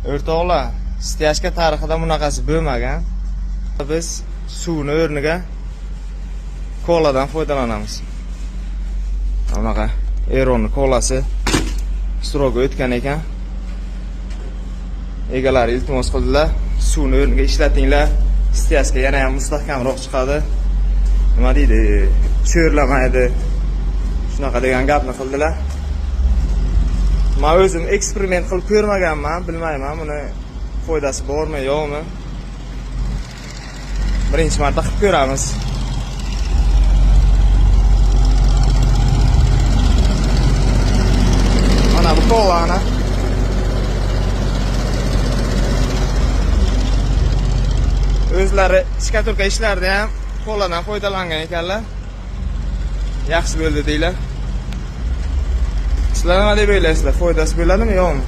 O'rtoqlar, steyajka tarixida bunaqasi bo'lmagan. Biz suvni o'rniga koladan foydalanamiz. Bunaqa Eronning kolasi strogo o'tgan ekan. Egalari iltimos qildilar, suvni o'rniga ishlatinglar. Steyajka yana ham mustahkamroq chiqadi. Nima deydi? Cho'rlamaydi. Shunaqa degan gapni qildilar. Men o'zim eksperiment qilib ko'rmaganman, bilmayman buni foydasi bormi, yo'qmi. Birinchi marta qilib ko'ramiz. Mana bu kolani o'zlari shkaturka ishlarida ham koladan foydalangan ekanlar. Yaxshi bo'ldi deylar. Sizlar nima deb o'ylaysizlar? Foydasi bo'ladimi, yo'qmi?